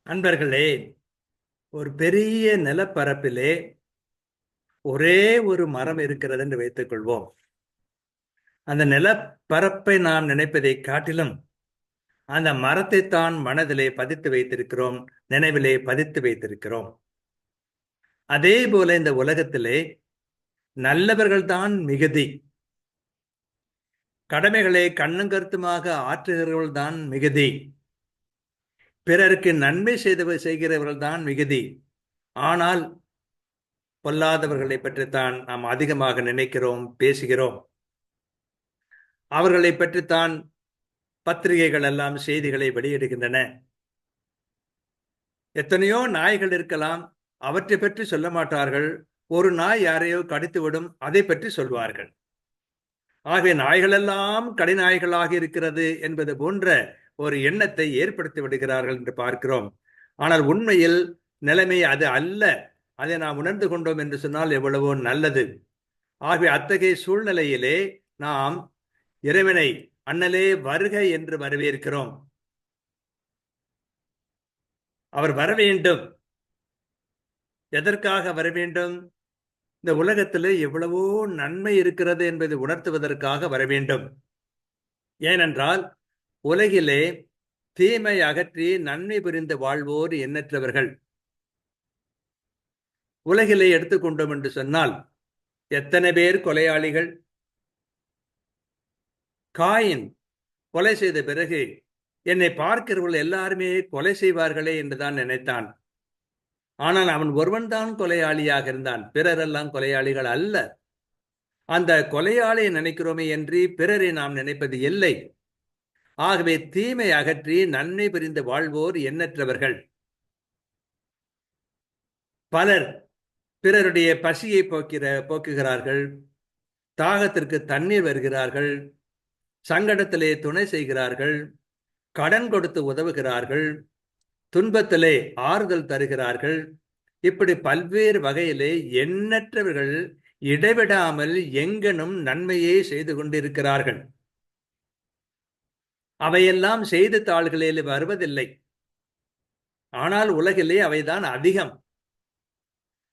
அன்பர்களே, ஒரு பெரிய நிலப்பரப்பிலே ஒரே ஒரு மரம் இருக்கிறது என்று வைத்துக் கொள்வோம். அந்த நிலப்பரப்பை நாம் நினைப்பதை காட்டிலும் அந்த மரத்தை தான் மனதிலே பதித்து வைத்திருக்கிறோம், நினைவிலே பதித்து வைத்திருக்கிறோம். அதே போல இந்த உலகத்திலே நல்லவர்கள் தான் மிகுதி, கடமைகளை கண்ணும் கருத்துமாக ஆற்றுகிறவர்கள் தான் மிகுதி, பிறருக்கு நன்மை செய்கிறவர்கள் தான் மிகுதி. ஆனால் பொல்லாதவர்களை பற்றித்தான் நாம் அதிகமாக நினைக்கிறோம், பேசுகிறோம். அவர்களை பற்றித்தான் பத்திரிகைகள் எல்லாம் செய்திகளை வெளியிடுகின்றன. எத்தனையோ நாய்கள் இருக்கலாம், அவற்றை பற்றி சொல்ல மாட்டார்கள். ஒரு நாய் யாரையோ கடித்துவிடும், அதை பற்றி சொல்வார்கள். ஆகவே நாய்களெல்லாம் கடிநாய்களாக இருக்கிறது என்பது போன்ற ஒரு எண்ணத்தை ஏற்படுத்தி விடுகிறார்கள் என்று பார்க்கிறோம். ஆனால் உண்மையில் நிலைமை அது அல்ல. அதை நாம் உணர்ந்து கொண்டோம் என்று சொன்னால் எவ்வளவோ நல்லது. ஆகவே அத்தகைய சூழ்நிலையிலே நாம் இறைவனை அண்ணலே வருக என்று வரவேற்கிறோம். அவர் வர வேண்டும். எதற்காக வர வேண்டும்? இந்த உலகத்திலே எவ்வளவோ நன்மை இருக்கிறது என்பதை உணர்த்துவதற்காக வர வேண்டும். ஏனென்றால் உலகிலே தீமை அகற்றி நன்மை புரிந்து வாழ்வோர் எண்ணற்றவர்கள். உலகிலே எடுத்துக்கொண்டோம் என்று சொன்னால் எத்தனை பேர் கொலையாளிகள்? காயின் கொலை செய்த பிறகு என்னை பார்க்கிறவர்கள் எல்லாருமே கொலை செய்வார்களே என்றுதான் நினைத்தான். ஆனால் அவன் ஒருவன் தான் கொலையாளியாக இருந்தான், பிறரெல்லாம் கொலையாளிகள் அல்ல. அந்த கொலையாளியை நினைக்கிறோமே என்று பிறரை நாம் நினைப்பது இல்லை. ஆகவே தீமை அகற்றி நன்மை புரிந்து வாழ்வோர் எண்ணற்றவர்கள். பலர் பிறருடைய பசியை போக்குகிறார்கள், தாகத்திற்கு தண்ணீர் வருகிறார்கள், சங்கடத்திலே துணை செய்கிறார்கள், கடன் கொடுத்து உதவுகிறார்கள், துன்பத்திலே ஆறுதல் தருகிறார்கள். இப்படி பல்வேறு வகையிலே எண்ணற்றவர்கள் இடைவிடாமல் எங்கனும் நன்மையே செய்து கொண்டிருக்கிறார்கள். அவையெல்லாம் செய்தித்தாள்களில் வருவதில்லை, ஆனால் உலகிலே அவைதான் அதிகம்.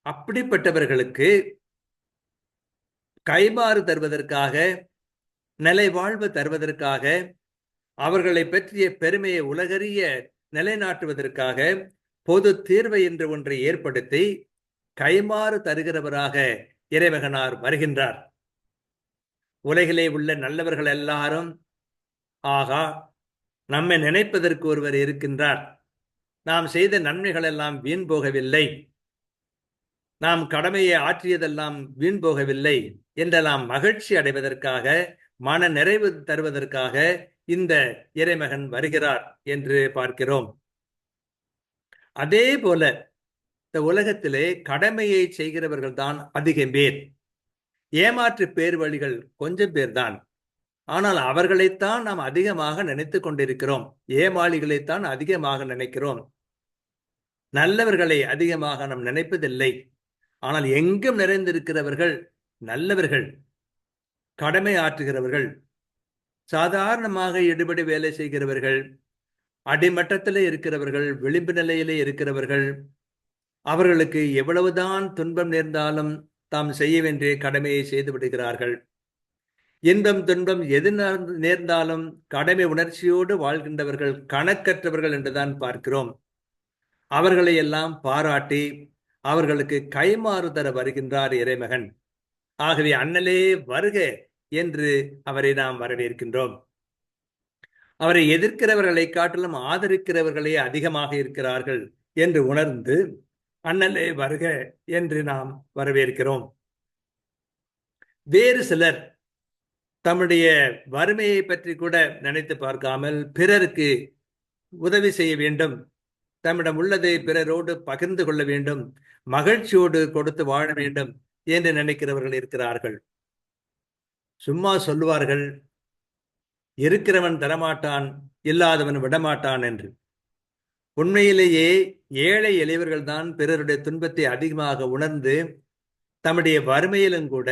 அப்படிப்பட்டவர்களுக்கு கைமாறு தருவதற்காக, நிலை வாழ்வு தருவதற்காக, அவர்களை பற்றிய பெருமையை உலகறிய நிலைநாட்டுவதற்காக பொது தீர்வை என்று ஒன்றை ஏற்படுத்தி கைமாறு தருகிறவராக இறைமகனார் வருகின்றார். உலகிலே உள்ள நல்லவர்கள் எல்லாரும், ஆகா, நம்மை நினைப்பதற்கு ஒருவர் இருக்கின்றார், நாம் செய்த நன்மைகள் எல்லாம் வீண் போகவில்லை, நாம் கடமையை ஆற்றியதெல்லாம் வீண் போகவில்லை என்றெல்லாம் மகிழ்ச்சி அடைவதற்காக, மன நிறைவு தருவதற்காக இந்த இறைமகன் வருகிறார் என்று பார்க்கிறோம். அதே போல இந்த உலகத்திலே கடமையை செய்கிறவர்கள் தான் அதிகம் பேர், ஏமாற்று பேர் வழிகள் கொஞ்சம் பேர் தான். ஆனால் அவர்களைத்தான் நாம் அதிகமாக நினைத்து கொண்டிருக்கிறோம், ஏமாளிகளைத்தான் அதிகமாக நினைக்கிறோம், நல்லவர்களை அதிகமாக நாம் நினைப்பதில்லை. ஆனால் எங்கும் நிறைந்திருக்கிறவர்கள் நல்லவர்கள், கடமை ஆற்றுகிறவர்கள், சாதாரணமாக எடுபடி வேலை செய்கிறவர்கள், அடிமட்டத்திலே இருக்கிறவர்கள், விளிம்பு நிலையிலே இருக்கிறவர்கள், அவர்களுக்கு எவ்வளவுதான் துன்பம் நேர்ந்தாலும் தாம் செய்ய வேண்டிய கடமையை செய்து விடுகிறார்கள். இன்பம் துன்பம் எது நேர்ந்தாலும் கடமை உணர்ச்சியோடு வாழ்கின்றவர்கள் கணக்கற்றவர்கள் என்றுதான் பார்க்கிறோம். அவர்களை எல்லாம் பாராட்டி அவர்களுக்கு கைமாறு தர வருகின்றார் இறைமகன். ஆகவே அண்ணலே வருக என்று அவரை நாம் வரவேற்கின்றோம். அவரை எதிர்க்கிறவர்களை காட்டிலும் ஆதரிக்கிறவர்களே அதிகமாக இருக்கிறார்கள் என்று உணர்ந்து அண்ணலே வருக என்று நாம் வரவேற்கிறோம். வேறு சிலர் தம்முடைய வறுமையை பற்றி கூட நினைத்து பார்க்காமல் பிறருக்கு உதவி செய்ய வேண்டும், தம்மிடம் உள்ளதை பிறரோடு பகிர்ந்து கொள்ள வேண்டும், மகிழ்ச்சியோடு கொடுத்து வாழ வேண்டும் என்று நினைக்கிறவர்கள் இருக்கிறார்கள். சும்மா சொல்லுவார்கள், இருக்கிறவன் தரமாட்டான், இல்லாதவன் விடமாட்டான் என்று. உண்மையிலேயே ஏழை எளியவர்கள் தான் பிறருடைய துன்பத்தை அதிகமாக உணர்ந்து தம்முடைய வறுமையிலும் கூட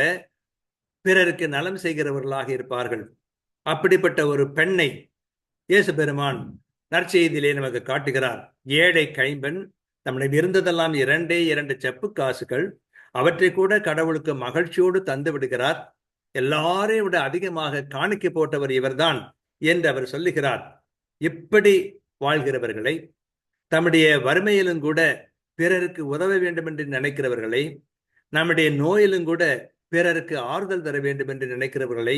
பிறருக்கு நலம் செய்கிறவர்களாக இருப்பார்கள். அப்படிப்பட்ட ஒரு பெண்ணை இயேசு பெருமான் நற்செய்தியிலே நமக்கு காட்டுகிறார். ஏழை கைம்பெண் நம்மிடம் இருந்ததெல்லாம் 2 செப்பு காசுகள், அவற்றை கூட கடவுளுக்கு மகிழ்ச்சியோடு தந்து விடுகிறார். எல்லாரையும் விட அதிகமாக காணிக்கை போட்டவர் இவர்தான் என்று அவர் சொல்லுகிறார். இப்படி வாழ்கிறவர்களை, தம்முடைய வறுமையிலும் கூட பிறருக்கு உதவ வேண்டும் என்று நினைக்கிறவர்களை, நம்முடைய நோயிலும் கூட பிறருக்கு ஆறுதல் தர வேண்டும் என்று நினைக்கிறவர்களை,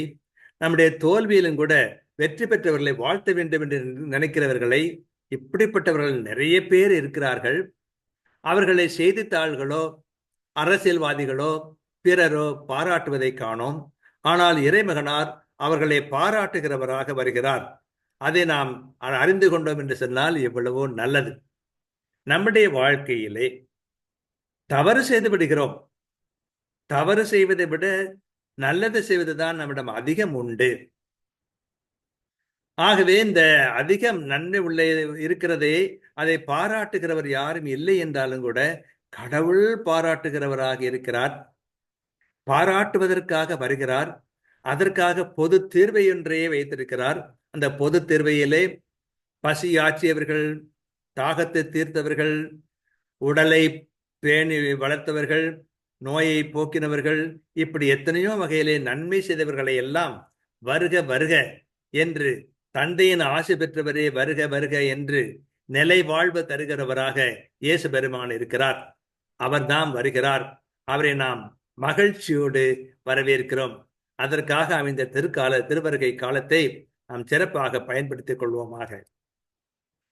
நம்முடைய தோல்வியிலும் கூட வெற்றி பெற்றவர்களை வாழ்த்த வேண்டும் என்று நினைக்கிறவர்களை, இப்படிப்பட்டவர்கள் நிறைய பேர் இருக்கிறார்கள். அவர்களை செய்தித்தாள்களோ அரசியல்வாதிகளோ பிறரோ பாராட்டுவதை காணோம். ஆனால் இறைமகனார் அவர்களை பாராட்டுகிறவராக வருகிறார். அதை நாம் அறிந்து கொண்டோம் என்று சொன்னால் எவ்வளவோ நல்லது. நம்முடைய வாழ்க்கையிலே தவறு செய்து விடுகிறோம். தவறு செய்வதை விட நல்லது செய்வதுதான் நம்மிடம் அதிகம் உண்டு. ஆகவே இந்த அதிகம் நன்மை உள்ள இருக்கிறதே, அதை பாராட்டுகிறவர் யாரும் இல்லை என்றாலும் கூட கடவுள் பாராட்டுகிறவராக இருக்கிறார். பாராட்டுவதற்காக வருகிறார். அதற்காக பொது தீர்வை ஒன்றையே வைத்திருக்கிறார். அந்த பொது தீர்வையிலே பசி ஆற்றியவர்கள், தாகத்தை தீர்த்தவர்கள், உடலை பேணி வளர்த்தவர்கள், நோயை போக்கினவர்கள், இப்படி எத்தனையோ வகையிலே நன்மை செய்தவர்களை எல்லாம் வருக வருக என்று, தந்தையின் ஆசை பெற்றவரே வருக வருக என்று நிலை வாழ்வு தருகிறவராக இயேசு பெருமான் இருக்கிறார். அவர்தான் வருகிறார். அவரை நாம் மகிழ்ச்சியோடு வரவேற்கிறோம். அதற்காக அமைந்த திருவருகை காலத்தை நாம் சிறப்பாக பயன்படுத்திக் கொள்வோமாக.